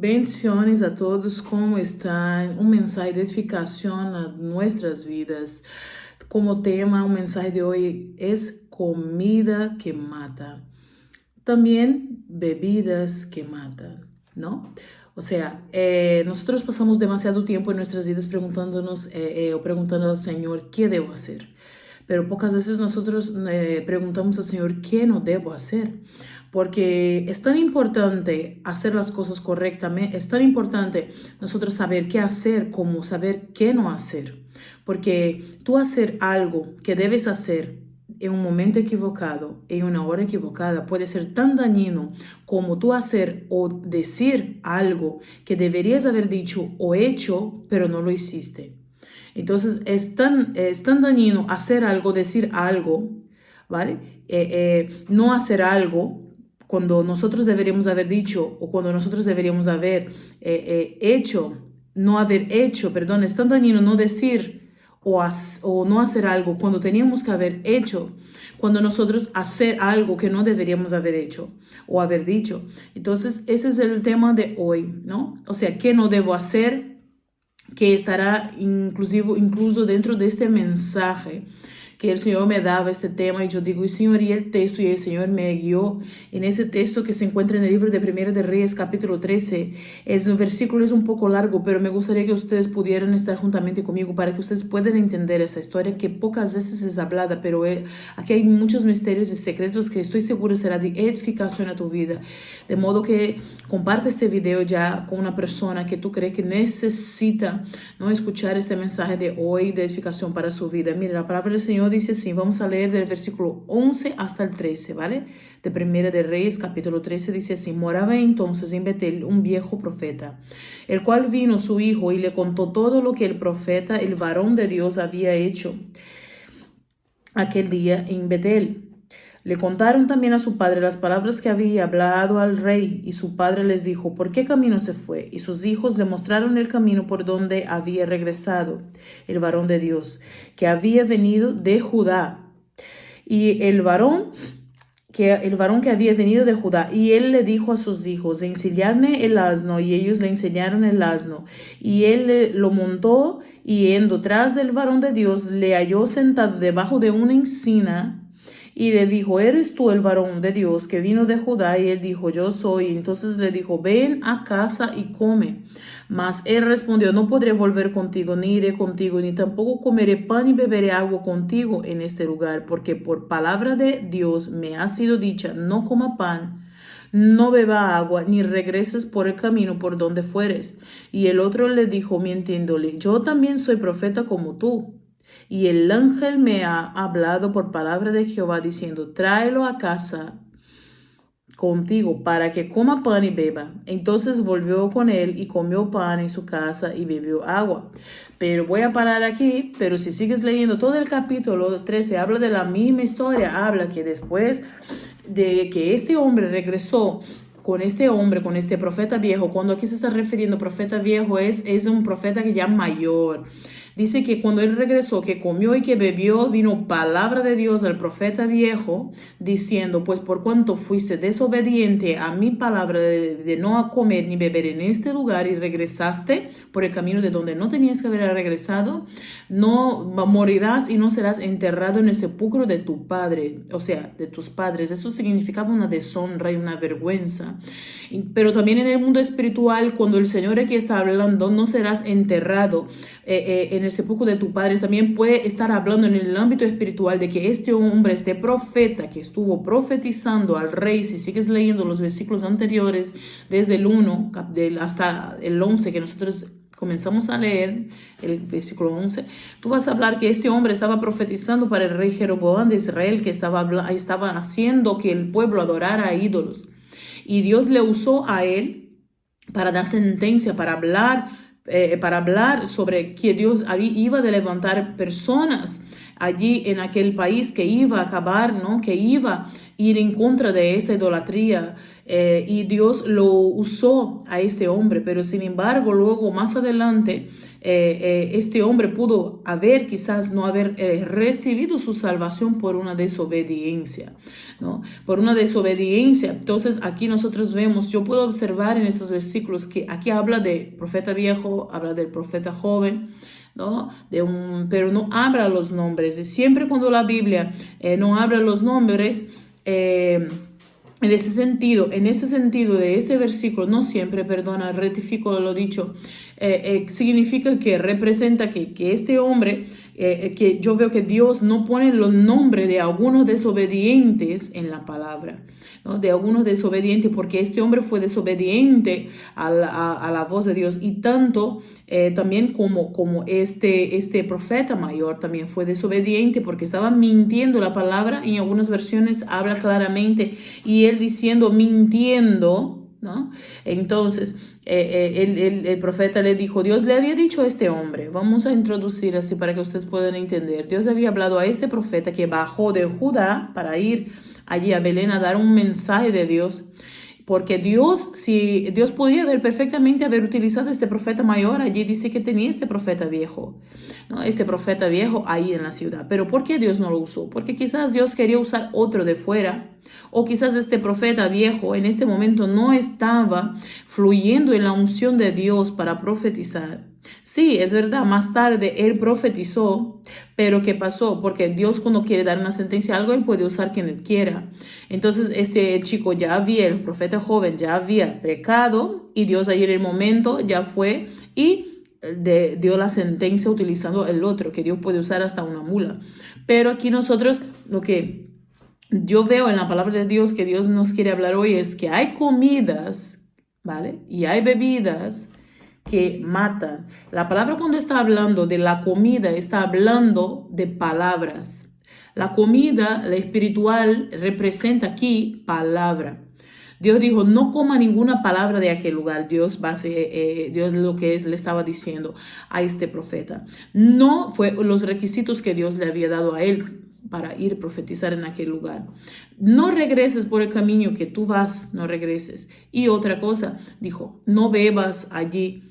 Bendiciones a todos, ¿cómo están? Un mensaje de edificación a nuestras vidas. Como tema, un mensaje de hoy es comida que mata. También bebidas que matan, ¿no? O sea, nosotros pasamos demasiado tiempo en nuestras vidas preguntándonos o preguntando al Señor, ¿qué debo hacer? Pero pocas veces nosotros preguntamos al Señor, ¿qué no debo hacer? Porque es tan importante hacer las cosas correctamente, es tan importante nosotros saber qué hacer como saber qué no hacer. Porque tú hacer algo que debes hacer en un momento equivocado, en una hora equivocada, puede ser tan dañino como tú hacer o decir algo que deberías haber dicho o hecho, pero no lo hiciste. Entonces es tan dañino hacer algo, decir algo, ¿vale? No hacer algo cuando nosotros deberíamos haber dicho o cuando nosotros deberíamos haber hecho, no haber hecho, perdón, es tan dañino no decir o no hacer algo cuando teníamos que haber hecho, cuando nosotros hacer algo que no deberíamos haber hecho o haber dicho. Entonces ese es el tema de hoy, ¿no? O sea, ¿qué no debo hacer? Que estará incluso dentro de este mensaje que el Señor me daba este tema y yo digo, Señor, y el texto, y el Señor me guió en ese texto que se encuentra en el libro de Primera de Reyes, capítulo 13. Un versículo es un poco largo, pero me gustaría que ustedes pudieran estar juntamente conmigo para que ustedes puedan entender esa historia que pocas veces es hablada, pero aquí hay muchos misterios y secretos que estoy segura será de edificación a tu vida. De modo que comparte este video ya con una persona que tú crees que necesita, ¿no?, escuchar este mensaje de hoy de edificación para su vida. Mira, la palabra del Señor dice así, vamos a leer del versículo 11 hasta el 13, ¿vale? De Primera de Reyes, capítulo 13, dice así, moraba entonces en Betel un viejo profeta, el cual vino su hijo y le contó todo lo que el profeta, el varón de Dios, había hecho aquel día en Betel. Le contaron también a su padre las palabras que había hablado al rey, y su padre les dijo, ¿por qué camino se fue? Y sus hijos le mostraron el camino por donde había regresado el varón de Dios, que había venido de Judá. Y el varón que había venido de Judá, y él le dijo a sus hijos, ensilladme el asno, y ellos le enseñaron el asno, y él lo montó, y yendo tras del varón de Dios, le halló sentado debajo de una encina, y le dijo, ¿eres tú el varón de Dios que vino de Judá? Y él dijo, yo soy. Entonces le dijo, ven a casa y come. Mas él respondió, no podré volver contigo, ni iré contigo, ni tampoco comeré pan y beberé agua contigo en este lugar, porque por palabra de Dios me ha sido dicha, no coma pan, no beba agua, ni regreses por el camino por donde fueres. Y el otro le dijo, mintiéndole, yo también soy profeta como tú. Y el ángel me ha hablado por palabra de Jehová, diciendo, tráelo a casa contigo para que coma pan y beba. Entonces volvió con él y comió pan en su casa y bebió agua. Pero voy a parar aquí, pero si sigues leyendo todo el capítulo 13, habla de la misma historia, habla que después de que este hombre regresó con este profeta viejo, cuando aquí se está refiriendo profeta viejo, es un profeta que ya mayor. Dice que cuando él regresó, que comió y que bebió, vino palabra de Dios al profeta viejo, diciendo, pues por cuanto fuiste desobediente a mi palabra de no comer ni beber en este lugar y regresaste por el camino de donde no tenías que haber regresado, no morirás y no serás enterrado en el sepulcro de tu padre, o sea, de tus padres. Eso significaba una deshonra y una vergüenza. Pero también en el mundo espiritual, cuando el Señor aquí está hablando, no serás enterrado en el sepulcro de tu padre, también puede estar hablando en el ámbito espiritual de que este hombre, este profeta que estuvo profetizando al rey, si sigues leyendo los versículos anteriores, desde el 1 hasta el 11 que nosotros comenzamos a leer, el versículo 11, tú vas a hablar que este hombre estaba profetizando para el rey Jeroboam de Israel, que estaba haciendo que el pueblo adorara a ídolos. Y Dios le usó a él para dar sentencia, para hablar sobre que Dios iba a levantar personas allí en aquel país que iba a acabar, ¿no? Que iba a ir en contra de esta idolatría. Y Dios lo usó a este hombre, pero sin embargo luego más adelante este hombre pudo quizás no haber recibido su salvación por una desobediencia, ¿no? Por una desobediencia. Entonces aquí nosotros vemos, yo puedo observar en estos versículos que aquí habla de profeta viejo, habla del profeta joven, ¿no? Pero no habla los nombres. Y siempre cuando la Biblia no habla los nombres, en ese sentido de este versículo, no siempre, perdona, rectifico lo dicho, significa que representa que este hombre, que yo veo que Dios no pone los nombres de algunos desobedientes en la palabra, ¿no? De algunos desobedientes, porque este hombre fue desobediente a la voz de Dios, y tanto también como este profeta mayor también fue desobediente porque estaba mintiendo. La palabra en algunas versiones habla claramente y él diciendo mintiendo, ¿no? Entonces el profeta le dijo, Dios le había dicho a este hombre, vamos a introducir así para que ustedes puedan entender, Dios había hablado a este profeta que bajó de Judá para ir allí a Belén a dar un mensaje de Dios. Porque Dios podía perfectamente haber utilizado este profeta mayor, allí dice que tenía este profeta viejo, ¿no? Este profeta viejo ahí en la ciudad. Pero ¿por qué Dios no lo usó? Porque quizás Dios quería usar otro de fuera, o quizás este profeta viejo en este momento no estaba fluyendo en la unción de Dios para profetizar. Sí, es verdad, más tarde él profetizó, pero ¿qué pasó? Porque Dios cuando quiere dar una sentencia a algo, él puede usar quien él quiera. Entonces este chico el profeta joven ya había pecado y Dios ahí en el momento ya fue y dio la sentencia utilizando el otro, que Dios puede usar hasta una mula. Pero aquí nosotros lo que yo veo en la palabra de Dios que Dios nos quiere hablar hoy es que hay comidas, ¿vale? Y hay bebidas que matan. La palabra cuando está hablando de la comida está hablando de palabras. La comida, la espiritual, representa aquí palabra. Dios dijo, no coma ninguna palabra de aquel lugar. Dios lo que le estaba diciendo a este profeta. No fue los requisitos que Dios le había dado a él para ir a profetizar en aquel lugar. No regreses por el camino que tú vas, no regreses. Y otra cosa, dijo, no bebas allí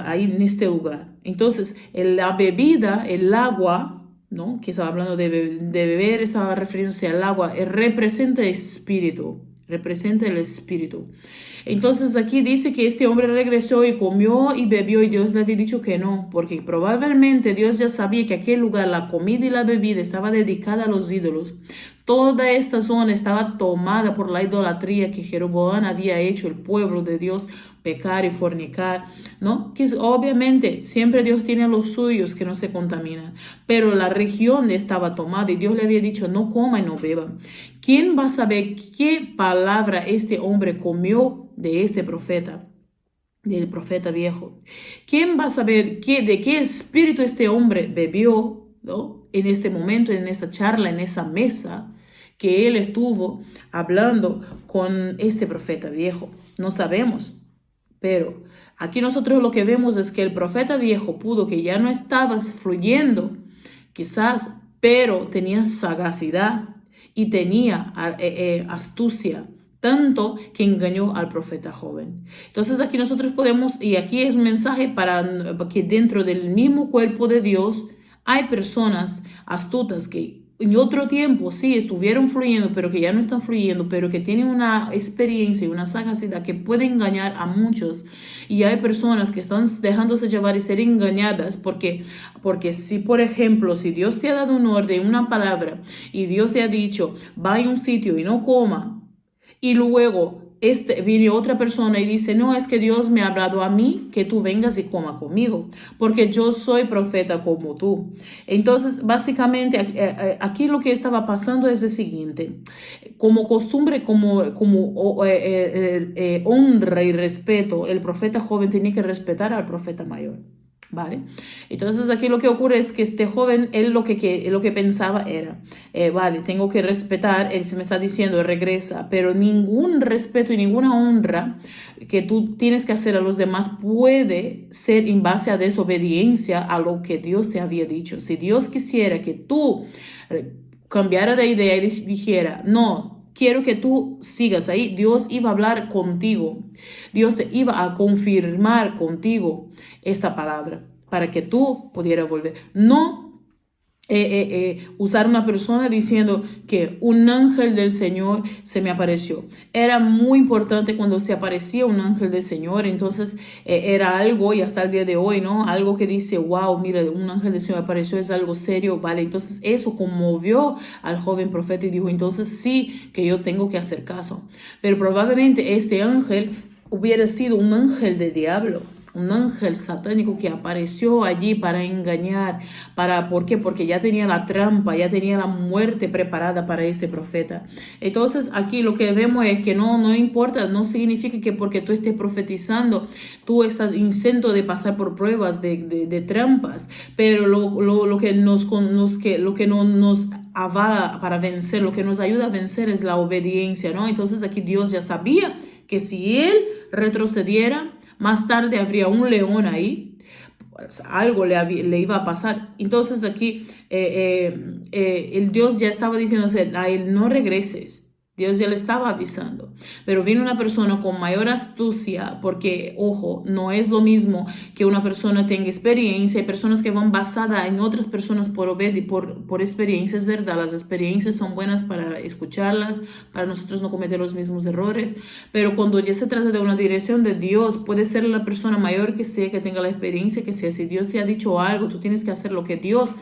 ahí en este lugar. Entonces, la bebida, el agua, ¿no? Que estaba hablando de beber, estaba refiriéndose al agua, representa el espíritu. Representa el espíritu. Entonces aquí dice que este hombre regresó y comió y bebió y Dios le había dicho que no, porque probablemente Dios ya sabía que aquel lugar, la comida y la bebida estaba dedicada a los ídolos. Toda esta zona estaba tomada por la idolatría que Jeroboam había hecho el pueblo de Dios pecar y fornicar, ¿no? Que obviamente siempre Dios tiene a los suyos que no se contaminan, pero la región estaba tomada y Dios le había dicho no coma y no beba. ¿Quién va a saber qué palabra este hombre comió de este profeta? Del profeta viejo. ¿Quién va a saber de qué espíritu este hombre bebió, ¿no? En este momento, en esta charla, en esa mesa que él estuvo hablando con este profeta viejo? No sabemos. Pero aquí nosotros lo que vemos es que el profeta viejo que ya no estaba fluyendo, quizás, pero tenía sagacidad y tenía astucia, tanto que engañó al profeta joven. Entonces aquí nosotros podemos, y aquí es un mensaje para que dentro del mismo cuerpo de Dios hay personas astutas que en otro tiempo sí estuvieron fluyendo, pero que ya no están fluyendo, pero que tienen una experiencia y una sagacidad que puede engañar a muchos. Y hay personas que están dejándose llevar y ser engañadas porque si, por ejemplo, si Dios te ha dado un orden, una palabra, y Dios te ha dicho, va a un sitio y no coma, y luego viene otra persona y dice, no, es que Dios me ha hablado a mí que tú vengas y coma conmigo, porque yo soy profeta como tú. Entonces, básicamente, aquí lo que estaba pasando es lo siguiente. Como costumbre, como honra y respeto, el profeta joven tenía que respetar al profeta mayor. ¿vale? Entonces aquí lo que ocurre es que este joven, él lo que pensaba era, vale, tengo que respetar, él se me está diciendo, regresa, pero ningún respeto y ninguna honra que tú tienes que hacer a los demás puede ser en base a desobediencia a lo que Dios te había dicho. Si Dios quisiera que tú cambiara de idea y dijera, no, quiero que tú sigas ahí, Dios iba a hablar contigo, Dios te iba a confirmar contigo esta palabra para que tú pudieras volver. No usar una persona diciendo que un ángel del Señor se me apareció. Era muy importante cuando se aparecía un ángel del Señor, entonces era algo, y hasta el día de hoy, ¿no? Algo que dice, wow, mira, un ángel del Señor apareció, es algo serio, ¿vale? Entonces eso conmovió al joven profeta y dijo, entonces sí que yo tengo que hacer caso. Pero probablemente este ángel hubiera sido un ángel del diablo, un ángel satánico que apareció allí para engañar, ¿por qué? Porque ya tenía la trampa, ya tenía la muerte preparada para este profeta. Entonces aquí lo que vemos es que no importa, no significa que porque tú estés profetizando, tú estás exento de pasar por pruebas de trampas, pero lo que no nos avala para vencer, lo que nos ayuda a vencer es la obediencia, ¿no? Entonces aquí Dios ya sabía que si él retrocediera, más tarde habría un león ahí, pues algo le iba a pasar. Entonces aquí el Dios ya estaba diciendo a él, no regreses. Dios ya le estaba avisando, pero vino una persona con mayor astucia, porque, ojo, no es lo mismo que una persona tenga experiencia. Hay personas que van basadas en otras personas por experiencias, ¿verdad? Las experiencias son buenas para escucharlas, para nosotros no cometer los mismos errores, pero cuando ya se trata de una dirección de Dios, puede ser la persona mayor que sea, que tenga la experiencia que sea. Si Dios te ha dicho algo, tú tienes que hacer lo que Dios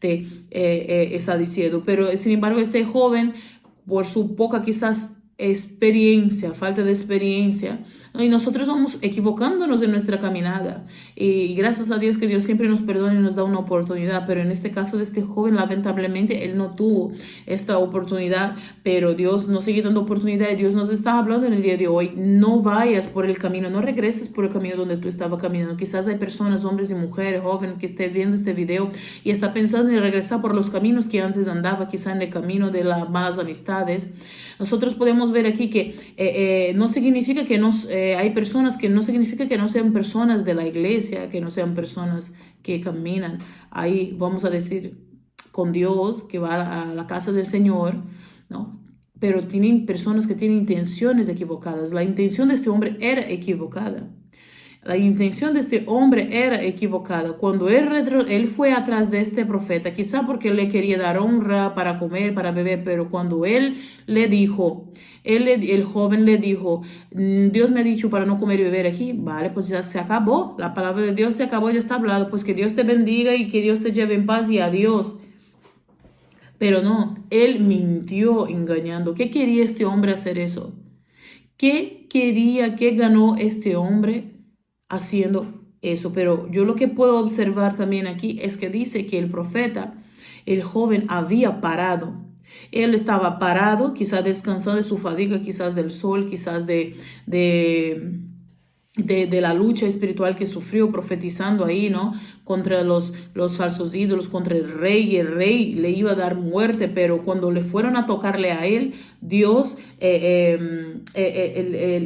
te está diciendo. Pero, sin embargo, este joven, por su poca quizás experiencia, falta de experiencia, ¿no? Y nosotros vamos equivocándonos en nuestra caminada, y gracias a Dios que Dios siempre nos perdona y nos da una oportunidad, pero en este caso de este joven, lamentablemente él no tuvo esta oportunidad, pero Dios nos sigue dando oportunidad, y Dios nos está hablando en el día de hoy, no vayas por el camino, no regreses por el camino donde tú estabas caminando. Quizás hay personas, hombres y mujeres, jóvenes, que estén viendo este video y está pensando en regresar por los caminos que antes andaba, quizás en el camino de las malas amistades. Nosotros podemos ver aquí que no significa que hay personas que no significa que no sean personas de la iglesia, que no sean personas que caminan ahí, vamos a decir, con Dios, que va a la casa del Señor, ¿no? Pero tienen personas que tienen intenciones equivocadas. La intención de este hombre era equivocada. La intención de este hombre era equivocada. Cuando él fue atrás de este profeta, quizá porque le quería dar honra para comer, para beber, pero cuando él le dijo, el joven le dijo, Dios me ha dicho para no comer y beber aquí, vale, pues ya se acabó, la palabra de Dios se acabó, ya está hablado, pues que Dios te bendiga y que Dios te lleve en paz y adiós. Pero no, él mintió engañando. ¿Qué quería este hombre hacer eso? ¿Qué ganó este hombre haciendo eso? Pero yo lo que puedo observar también aquí es que dice que el profeta, el joven, había parado. Él estaba parado, quizás descansando de su fatiga, quizás del sol, quizás de la lucha espiritual que sufrió profetizando ahí, ¿no? Contra los falsos ídolos, contra el rey, y el rey le iba a dar muerte, pero cuando le fueron a tocarle a él, Dios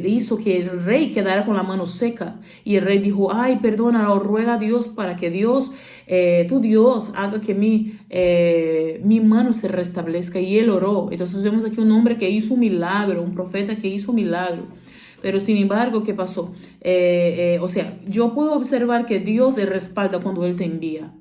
hizo que el rey quedara con la mano seca, y el rey dijo, ay, perdona, o ruega a Dios para que Dios, tu Dios, haga que mi mano se restablezca, y él oró. Entonces vemos aquí un hombre que hizo un milagro, un profeta que hizo un milagro. Pero sin embargo, ¿qué pasó? O sea, yo puedo observar que Dios le respalda cuando Él te envía.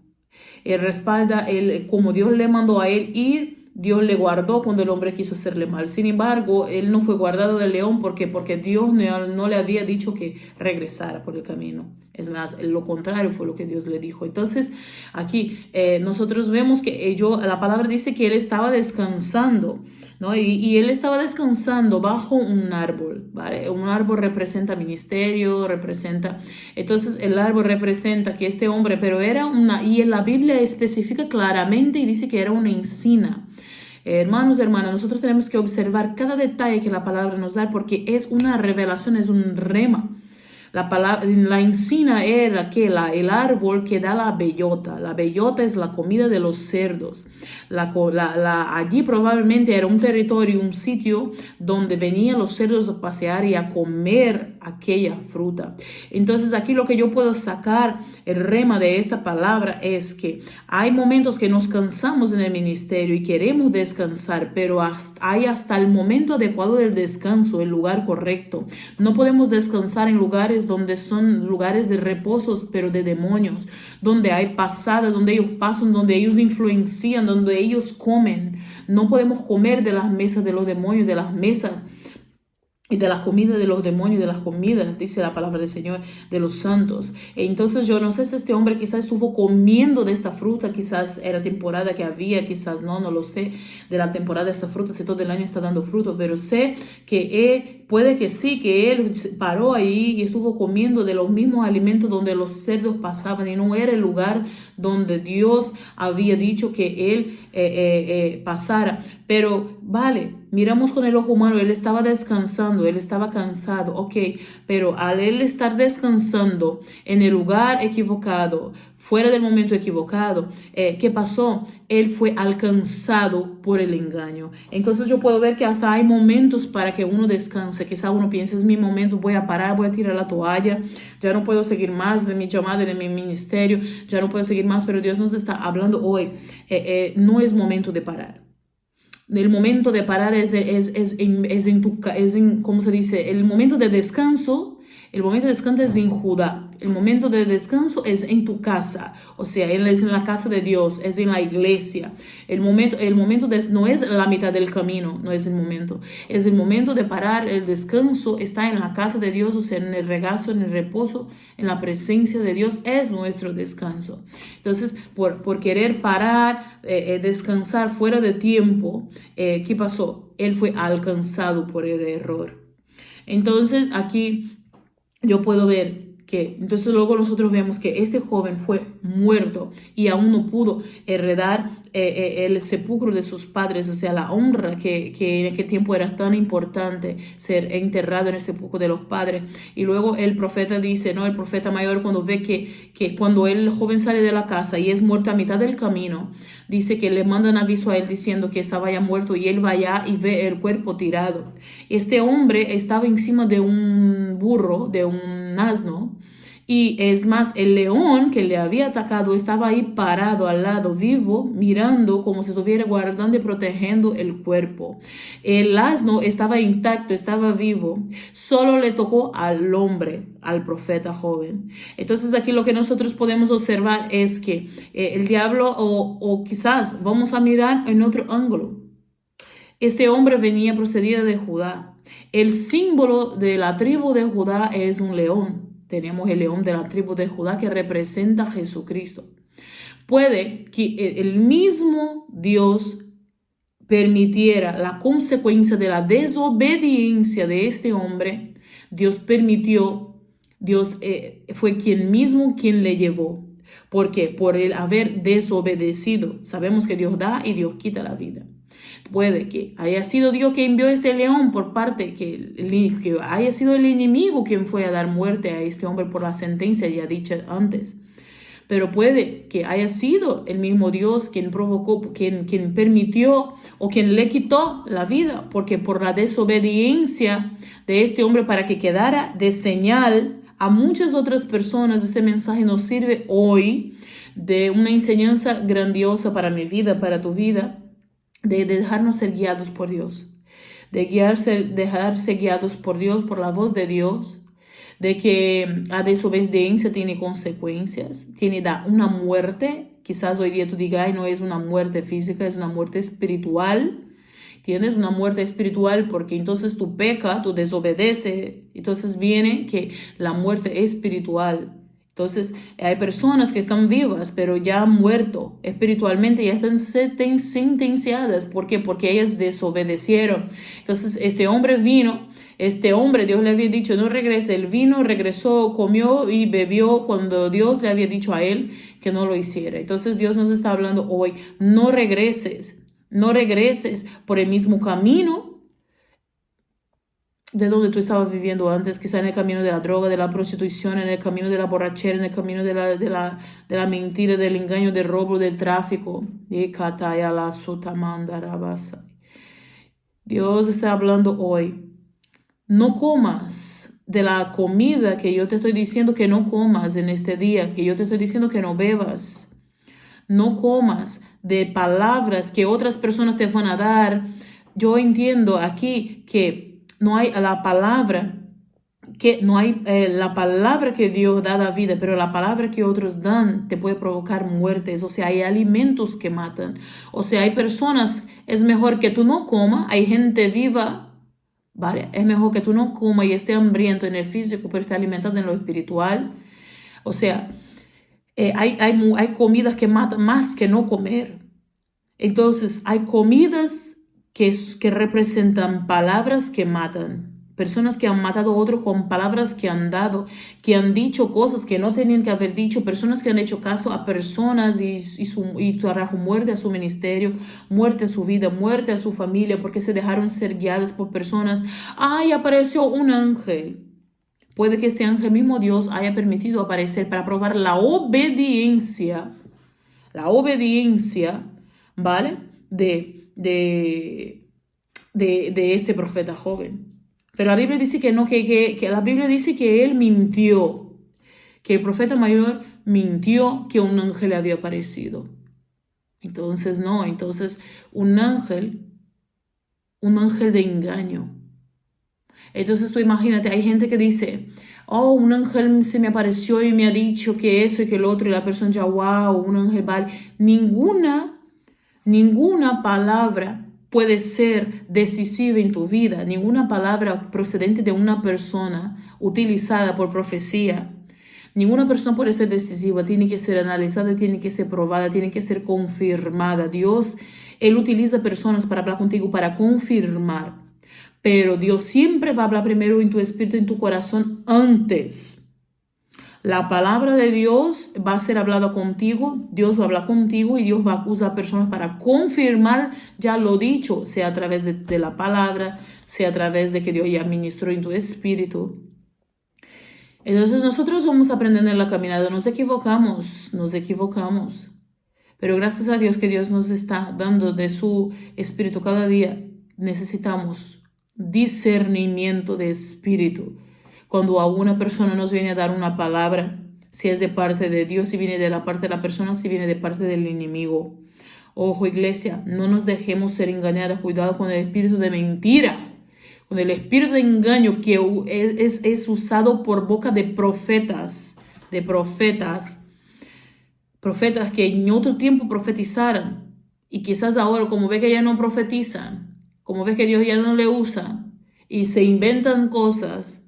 Él respalda, como Dios le mandó a él ir, Dios le guardó cuando el hombre quiso hacerle mal. Sin embargo, él no fue guardado del león porque Dios no le había dicho que regresara por el camino. Es más, lo contrario fue lo que Dios le dijo. Entonces, aquí nosotros vemos que la palabra dice que él estaba descansando, ¿no? Y él estaba descansando bajo un árbol, ¿vale? Un árbol representa ministerio, entonces el árbol representa que este hombre, pero y en la Biblia especifica claramente y dice que era una encina. Hermanos, hermanas, nosotros tenemos que observar cada detalle que la palabra nos da porque es una revelación, es un rema. La encina era el árbol que da la bellota. La bellota es la comida de los cerdos. Allí probablemente era un territorio, un sitio donde venían los cerdos a pasear y a comer aquella fruta. Entonces aquí lo que yo puedo sacar, el rema de esta palabra, es que hay momentos que nos cansamos en el ministerio y queremos descansar, pero hay hasta el momento adecuado del descanso, el lugar correcto. No podemos descansar en lugares donde son lugares de reposos, pero de demonios, donde hay pasada, donde ellos pasan, donde ellos influencian, donde ellos comen. No podemos comer de las mesas de los demonios, de las mesas y de la comida de los demonios, de las comidas, dice la palabra del Señor, de los santos. Entonces yo no sé si este hombre quizás estuvo comiendo de esta fruta, quizás era temporada que había, quizás no lo sé, de la temporada de esta fruta, si todo el año está dando fruto, pero sé que puede que sí, que él paró ahí y estuvo comiendo de los mismos alimentos donde los cerdos pasaban y no era el lugar donde Dios había dicho que él pasara. Pero vale, miramos con el ojo humano, él estaba descansando, él estaba cansado, ok, pero al él estar descansando en el lugar equivocado, fuera del momento equivocado, ¿qué pasó? Él fue alcanzado por el engaño. Entonces yo puedo ver que hasta hay momentos para que uno descanse. Quizá uno piense, es mi momento, voy a parar, voy a tirar la toalla, ya no puedo seguir más de mi llamada, de mi ministerio, ya no puedo seguir más, pero Dios nos está hablando hoy, no es momento de parar. El momento de parar ¿cómo se dice? El momento de descanso es en Judá. El momento de descanso es en tu casa. O sea, es en la casa de Dios, es en la iglesia. El momento no es la mitad del camino, no es el momento. Es el momento de parar. El descanso está en la casa de Dios, o sea, en el regazo, en el reposo, en la presencia de Dios es nuestro descanso. Entonces, por querer parar, descansar fuera de tiempo, ¿qué pasó? Él fue alcanzado por el error. Entonces, aquí yo puedo ver que, entonces luego nosotros vemos que este joven fue muerto y aún no pudo heredar el sepulcro de sus padres, o sea, la honra que en aquel tiempo era tan importante, ser enterrado en el sepulcro de los padres. Y luego el profeta dice, ¿no? El profeta mayor, cuando ve que cuando el joven sale de la casa y es muerto a mitad del camino, dice que le mandan aviso a él diciendo que estaba ya muerto y él va allá y ve el cuerpo tirado. Este hombre estaba encima de un burro, de un asno, y es más, el león que le había atacado estaba ahí parado al lado, vivo, mirando como si estuviera guardando y protegiendo el cuerpo. El asno estaba intacto, estaba vivo, solo le tocó al hombre, al profeta joven. Entonces aquí lo que nosotros podemos observar es que el diablo, o quizás vamos a mirar en otro ángulo. Este hombre venía procedido de Judá. El símbolo de la tribu de Judá es un león. Tenemos el león de la tribu de Judá que representa a Jesucristo. Puede que el mismo Dios permitiera la consecuencia de la desobediencia de este hombre. Dios permitió, Dios fue quien mismo quien le llevó. ¿Por qué? Por el haber desobedecido. Sabemos que Dios da y Dios quita la vida. Puede que haya sido Dios que envió este león por parte, que haya sido el enemigo quien fue a dar muerte a este hombre por la sentencia ya dicha antes. Pero puede que haya sido el mismo Dios quien provocó, quien permitió o quien le quitó la vida, porque por la desobediencia de este hombre para que quedara de señal a muchas otras personas, este mensaje nos sirve hoy de una enseñanza grandiosa para mi vida, para tu vida, de dejarnos ser guiados por Dios, de dejarse guiados por Dios, por la voz de Dios, de que la desobediencia tiene consecuencias, tiene una muerte. Quizás hoy día tú digas, ay, no es una muerte física, es una muerte espiritual. Tienes una muerte espiritual porque entonces tú pecas, tú desobedeces, entonces viene que la muerte espiritual. Entonces hay personas que están vivas pero ya han muerto espiritualmente, ya están sentenciadas. ¿Por qué? Porque ellas desobedecieron. Entonces este hombre, Dios le había dicho no regrese, él vino, regresó, comió y bebió cuando Dios le había dicho a él que no lo hiciera. Entonces Dios nos está hablando hoy, no regreses por el mismo camino de donde tú estabas viviendo antes, quizá en el camino de la droga, de la prostitución, en el camino de la borrachera, en el camino de la mentira, del engaño, del robo, del tráfico. Dios está hablando hoy. No comas de la comida que yo te estoy diciendo que no comas en este día, que yo te estoy diciendo que no bebas. No comas de palabras que otras personas te van a dar. Yo entiendo aquí que no hay la palabra la palabra que Dios da la vida, pero la palabra que otros dan te puede provocar muertes. O sea, hay alimentos que matan. O sea, hay personas, es mejor que tú no comas, hay gente viva, ¿vale? Es mejor que tú no comas y esté hambriento en el físico, pero esté alimentado en lo espiritual. O sea, hay comidas que matan más que no comer. Entonces, hay comidas que representan palabras que matan. Personas que han matado a otros con palabras que han dado, que han dicho cosas que no tenían que haber dicho, personas que han hecho caso a personas y trajo muerte a su ministerio, muerte a su vida, muerte a su familia, porque se dejaron ser guiadas por personas. ¡Ay, apareció un ángel! Puede que este ángel mismo Dios haya permitido aparecer para probar la obediencia, ¿vale? De este profeta joven. Pero la Biblia dice que no, que la Biblia dice que él mintió, que el profeta mayor mintió, que un ángel le había aparecido. Entonces no, entonces un ángel de engaño. Entonces tú imagínate, hay gente que dice, oh, un ángel se me apareció y me ha dicho que eso y que lo otro, y la persona ya, wow, un ángel vale. Ninguna palabra puede ser decisiva en tu vida, ninguna palabra procedente de una persona utilizada por profecía. Ninguna persona puede ser decisiva, tiene que ser analizada, tiene que ser probada, tiene que ser confirmada. Dios, Él utiliza personas para hablar contigo, para confirmar. Pero Dios siempre va a hablar primero en tu espíritu, en tu corazón, antes. La palabra de Dios va a ser hablada contigo, Dios va a hablar contigo y Dios va a usar personas para confirmar ya lo dicho, sea a través de la palabra, sea a través de que Dios ya ministró en tu espíritu. Entonces nosotros vamos aprendiendo en la caminada, nos equivocamos. Pero gracias a Dios que Dios nos está dando de su espíritu cada día, necesitamos discernimiento de espíritu. Cuando a una persona nos viene a dar una palabra, si es de parte de Dios, si viene de la parte de la persona, si viene de parte del enemigo. Ojo, iglesia, no nos dejemos ser engañados. Cuidado con el espíritu de mentira, con el espíritu de engaño que es usado por boca de profetas que en otro tiempo profetizaron. Y quizás ahora, como ve que ya no profetizan, como ve que Dios ya no le usa, y se inventan cosas,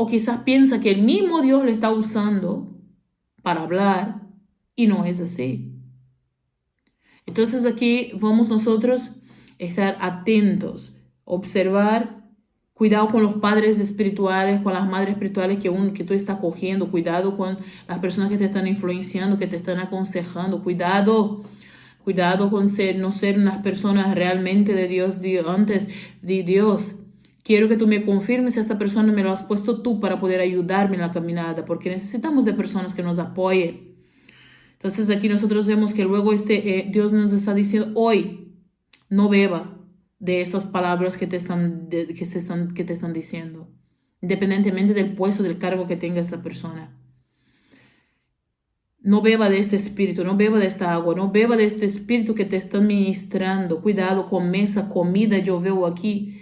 o quizás piensa que el mismo Dios le está usando para hablar y no es así. Entonces aquí vamos nosotros a estar atentos, observar, cuidado con los padres espirituales, con las madres espirituales que tú estás cogiendo, cuidado con las personas que te están influenciando, que te están aconsejando, cuidado con no ser unas personas realmente de Dios, antes de Dios. Quiero que tú me confirmes si esta persona me lo has puesto tú para poder ayudarme en la caminada, porque necesitamos de personas que nos apoyen. Entonces aquí nosotros vemos que luego Dios nos está diciendo hoy, no beba de esas palabras que te están diciendo, independientemente del puesto, del cargo que tenga esta persona. No beba de este espíritu, no beba de esta agua, no beba de este espíritu que te están ministrando. Cuidado con mesa, comida, yo veo aquí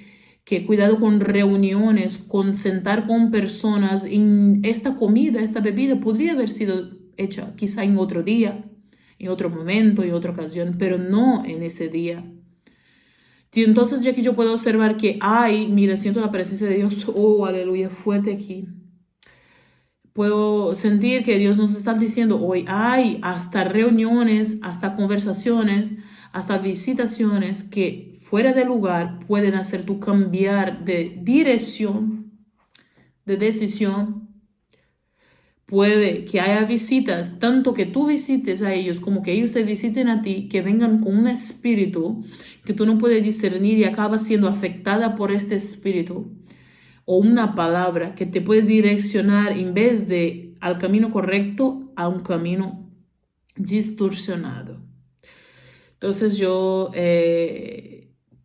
que cuidado con reuniones, con sentar con personas. En esta comida, esta bebida podría haber sido hecha quizá en otro día, en otro momento, en otra ocasión, pero no en ese día. Y entonces ya que yo puedo observar que mira, siento la presencia de Dios, oh, aleluya, fuerte aquí. Puedo sentir que Dios nos está diciendo hoy, hay hasta reuniones, hasta conversaciones, hasta visitaciones que fuera de lugar pueden hacer tú cambiar de dirección, de decisión. Puede que haya visitas, tanto que tú visites a ellos como que ellos te visiten a ti, que vengan con un espíritu que tú no puedes discernir y acabas siendo afectada por este espíritu. o una palabra que te puede direccionar en vez de al camino correcto a un camino distorsionado. Entonces yo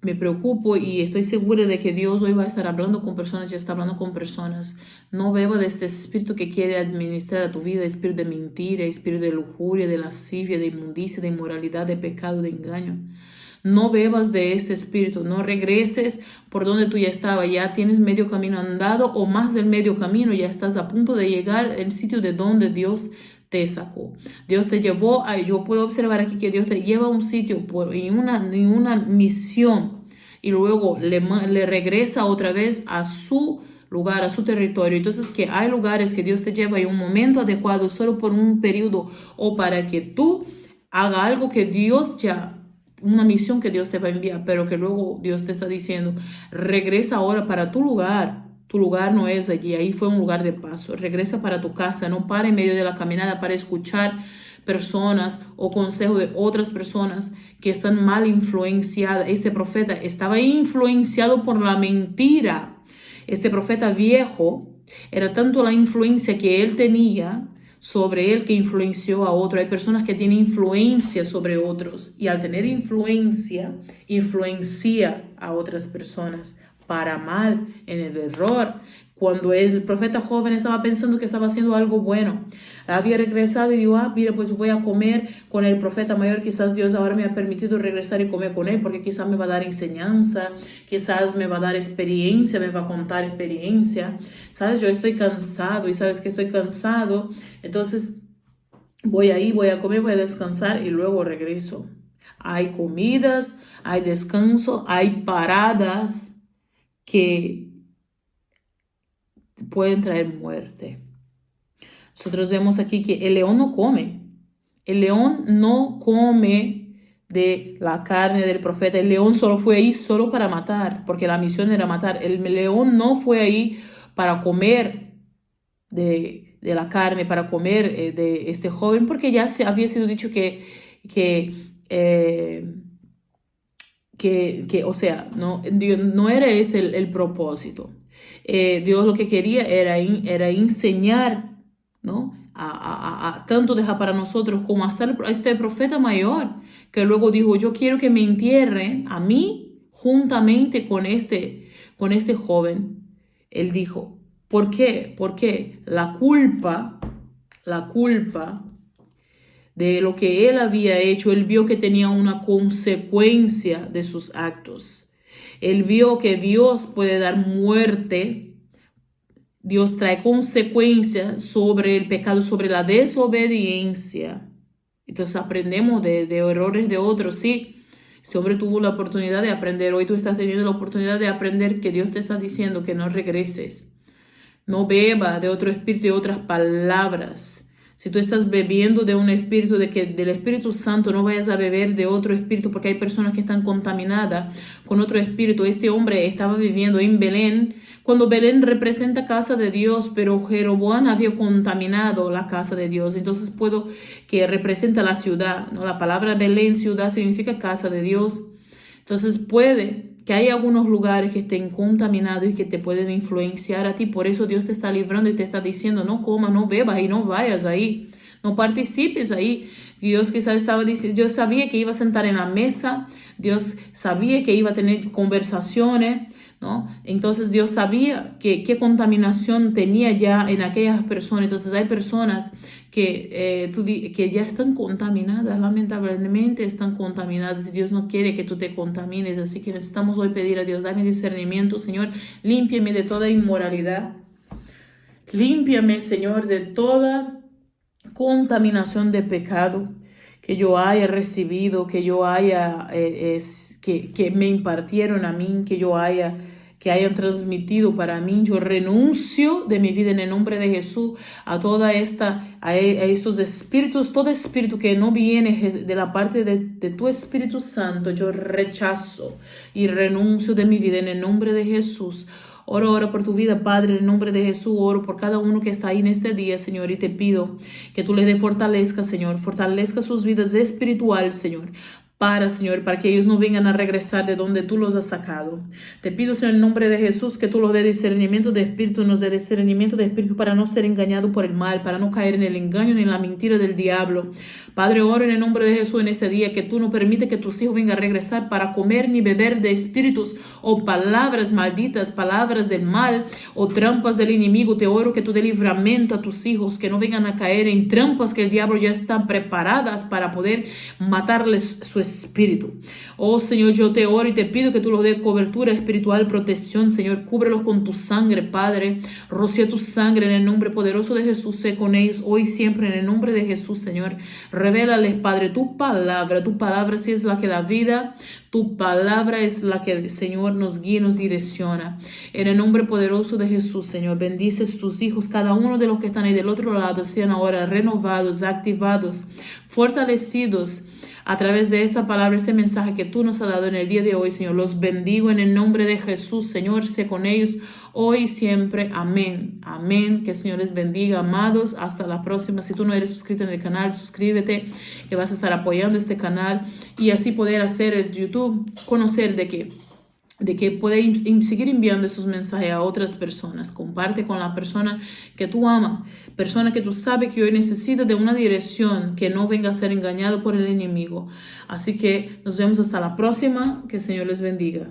me preocupo y estoy segura de que Dios hoy va a estar hablando con personas, ya está hablando con personas. No beba de este espíritu que quiere administrar a tu vida, espíritu de mentira, espíritu de lujuria, de lascivia, de inmundicia, de inmoralidad, de pecado, de engaño. No bebas de este espíritu, no regreses por donde tú ya estabas, ya tienes medio camino andado o más del medio camino, ya estás a punto de llegar al sitio de donde Dios te sacó. Dios te llevó yo puedo observar aquí que Dios te lleva a un sitio en una misión y luego le regresa otra vez a su lugar, a su territorio. Entonces que hay lugares que Dios te lleva en un momento adecuado solo por un periodo o para que tú haga algo que Dios ya, una misión que Dios te va a enviar, pero que luego Dios te está diciendo, regresa ahora para tu lugar. Tu lugar no es allí, ahí fue un lugar de paso. Regresa para tu casa, no para en medio de la caminada para escuchar personas o consejos de otras personas que están mal influenciadas. Este profeta estaba influenciado por la mentira. Este profeta viejo era tanto la influencia que él tenía sobre él que influenció a otro. Hay personas que tienen influencia sobre otros y al tener influencia, influencia a otras personas para mal, en el error. Cuando el profeta joven estaba pensando que estaba haciendo algo bueno, había regresado y dijo, mira, pues voy a comer con el profeta mayor, quizás Dios ahora me ha permitido regresar y comer con él, porque quizás me va a dar enseñanza, quizás me va a dar experiencia, me va a contar experiencia, ¿sabes? Yo estoy cansado y sabes que estoy cansado, entonces voy a comer, voy a descansar y luego regreso. Hay comidas, hay descanso, hay paradas que pueden traer muerte. Nosotros vemos aquí que el león no come. El león no come de la carne del profeta. El león solo fue ahí solo para matar, porque la misión era matar. El león no fue ahí para comer de la carne, para comer de este joven, porque ya se había sido dicho que o sea, no era ese el propósito. Dios lo que quería era enseñar, ¿no? Tanto dejar para nosotros como hasta este profeta mayor, que luego dijo, yo quiero que me entierren a mí juntamente con este joven. Él dijo, ¿por qué? Porque la culpa de lo que él había hecho, él vio que tenía una consecuencia de sus actos. Él vio que Dios puede dar muerte. Dios trae consecuencias sobre el pecado, sobre la desobediencia. Entonces aprendemos de errores de otros, sí. Este hombre tuvo la oportunidad de aprender. Hoy tú estás teniendo la oportunidad de aprender que Dios te está diciendo que no regreses. No beba de otro espíritu, de otras palabras. Si tú estás bebiendo de un espíritu, del Espíritu Santo, no vayas a beber de otro espíritu, porque hay personas que están contaminadas con otro espíritu. Este hombre estaba viviendo en Belén, cuando Belén representa casa de Dios, pero Jeroboam había contaminado la casa de Dios. Entonces que representa la ciudad, ¿no? La palabra Belén, ciudad, significa casa de Dios. Entonces puede que hay algunos lugares que estén contaminados y que te pueden influenciar a ti. Por eso Dios te está librando y te está diciendo, no comas, no bebas y no vayas ahí. No participes ahí. Dios quizás estaba diciendo, Dios sabía que iba a sentar en la mesa. Dios sabía que iba a tener conversaciones, ¿no? Entonces Dios sabía qué contaminación tenía ya en aquellas personas. Entonces hay personas que ya están contaminadas, lamentablemente están contaminadas y Dios no quiere que tú te contamines, así que necesitamos hoy pedir a Dios, dame discernimiento, Señor, límpiame de toda inmoralidad, límpiame, Señor, de toda contaminación de pecado que yo haya recibido, que yo haya, que me impartieron a mí, que hayan transmitido para mí. Yo renuncio de mi vida en el nombre de Jesús a estos espíritus, todo espíritu que no viene de la parte de tu Espíritu Santo, yo rechazo y renuncio de mi vida en el nombre de Jesús. Oro por tu vida, Padre, en el nombre de Jesús. Oro por cada uno que está ahí en este día, Señor, y te pido que tú les dé fortaleza, Señor. Fortalezca sus vidas espirituales, Señor. Señor, para que ellos no vengan a regresar de donde tú los has sacado. Te pido, Señor, en nombre de Jesús, que tú los dé discernimiento de espíritu, nos dé discernimiento de espíritu para no ser engañado por el mal, para no caer en el engaño ni en la mentira del diablo. Padre, oro en el nombre de Jesús en este día que tú no permites que tus hijos vengan a regresar para comer ni beber de espíritus o palabras malditas, palabras del mal o trampas del enemigo. Te oro que tú dé livramento a tus hijos, que no vengan a caer en trampas que el diablo ya está preparadas para poder matarles su espíritu. Oh Señor, yo te oro y te pido que tú los des cobertura espiritual, protección, Señor. Cúbrelos con tu sangre, Padre. Rocía tu sangre en el nombre poderoso de Jesús. Sé con ellos hoy y siempre en el nombre de Jesús, Señor. Revélales, Padre, tu palabra sí es la que da vida. Tu palabra es la que, Señor, nos guía y nos direcciona. En el nombre poderoso de Jesús, Señor, bendices tus hijos. Cada uno de los que están ahí del otro lado sean ahora renovados, activados, fortalecidos a través de esta palabra, este mensaje que tú nos has dado en el día de hoy, Señor. Los bendigo en el nombre de Jesús, Señor. Sé con ellos hoy y siempre. Amén. Amén. Que el Señor les bendiga, amados. Hasta la próxima. Si tú no eres suscrito en el canal, suscríbete, que vas a estar apoyando este canal y así poder hacer el YouTube conocer de que puede seguir enviando esos mensajes a otras personas. Comparte con la persona que tú amas, persona que tú sabes que hoy necesita de una dirección, que no venga a ser engañado por el enemigo. Así que nos vemos hasta la próxima. Que el Señor les bendiga.